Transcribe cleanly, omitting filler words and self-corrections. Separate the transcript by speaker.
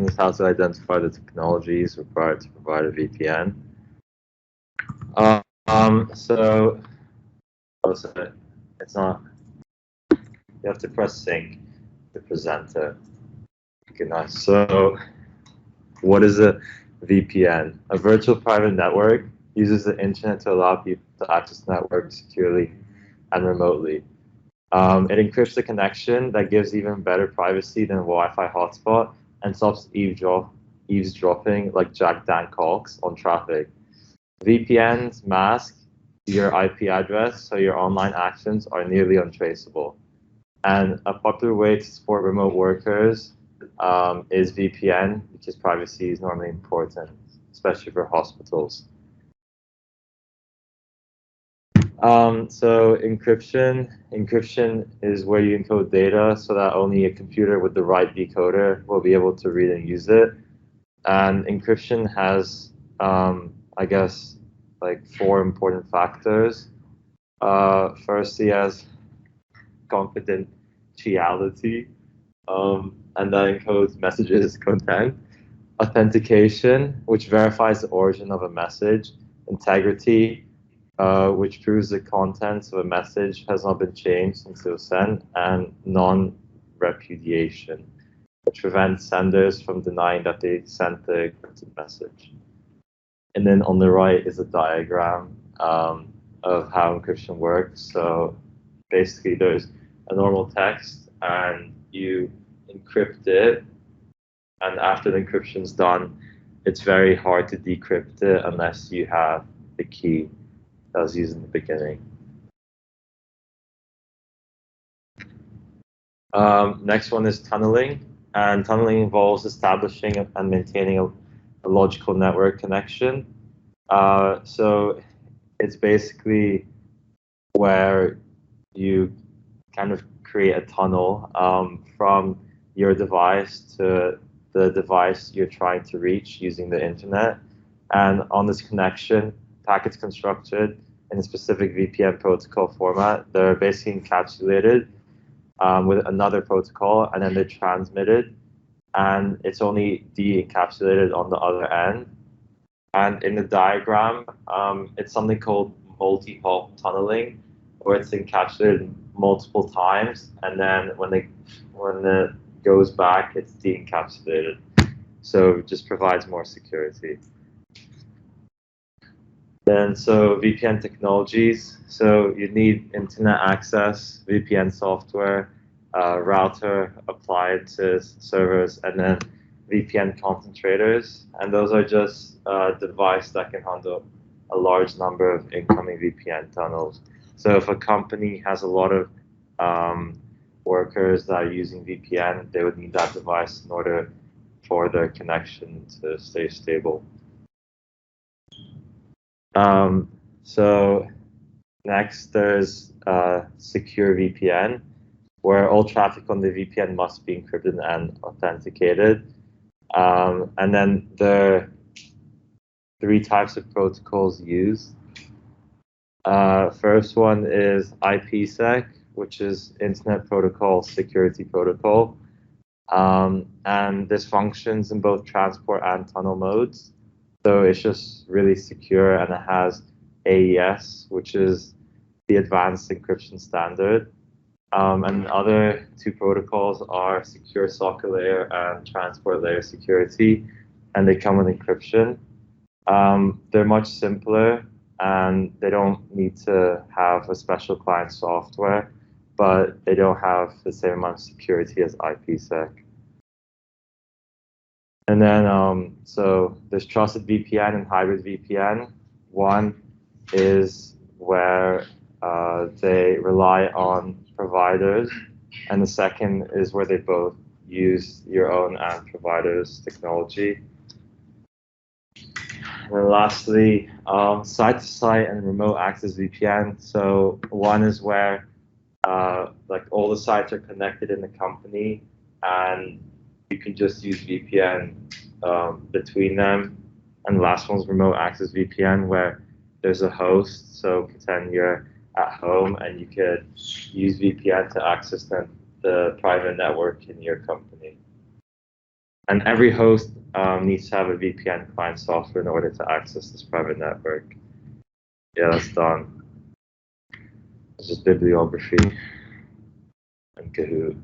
Speaker 1: one is how to identify the technologies required to provide a VPN. So it's not, you have to press sync to present it. Okay, nice. So what is a VPN? A virtual private network uses the internet to allow people to access networks securely and remotely. It encrypts the connection that gives even better privacy than a Wi-Fi hotspot and stops eavesdropping like Jack Dan calls on traffic. VPNs mask your IP address, so your online actions are nearly untraceable. And a popular way to support remote workers is VPN, because privacy is normally important, especially for hospitals. So encryption is where you encode data so that only a computer with the right decoder will be able to read and use it. And encryption has, I guess, like 4 important factors. Firstly, has confidentiality, and that encodes messages content. Authentication, which verifies the origin of a message. Integrity, which proves the contents of a message has not been changed since it was sent. And non-repudiation, which prevents senders from denying that they sent the encrypted message. And then on the right is a diagram of how encryption works. So basically there's a normal text and you encrypt it, and after the encryption's done, it's very hard to decrypt it unless you have the key that was used in the beginning. Next one is tunneling, and tunneling involves establishing and maintaining a logical network connection. So it's basically where you kind of create a tunnel from your device to the device you're trying to reach using the internet. And on this connection, packets constructed in a specific VPN protocol format, they're basically encapsulated with another protocol, and then they're transmitted, and it's only de-encapsulated on the other end. And in the diagram, it's something called multi-hop tunneling, where it's encapsulated multiple times, and then when it goes back, it's de-encapsulated. So it just provides more security. Then, so VPN technologies. So you need internet access, VPN software, router, appliances, servers, and then VPN concentrators. And those are just a device that can handle a large number of incoming VPN tunnels. So if a company has a lot of workers that are using VPN, they would need that device in order for their connection to stay stable. So next, there's secure VPN, where all traffic on the VPN must be encrypted and authenticated. And then there are 3 types of protocols used. First one is IPsec, which is Internet Protocol Security Protocol. And this functions in both transport and tunnel modes. So it's just really secure, and it has AES, which is the Advanced Encryption Standard. And the other 2 protocols are Secure Socket Layer and Transport Layer Security, and they come with encryption. They're much simpler, and they don't need to have a special client software, but they don't have the same amount of security as IPsec. And then, so there's trusted VPN and hybrid VPN. One is where they rely on providers, and the second is where they both use your own and providers' technology. And then lastly, site-to-site and remote access VPN. So one is where like all the sites are connected in the company, and you can just use VPN between them. And the last one's remote access VPN, where there's a host. So pretend you're at home and you could use VPN to access the private network in your company. And every host needs to have a VPN client software in order to access this private network. Yeah, that's done. This is bibliography and Kahoot.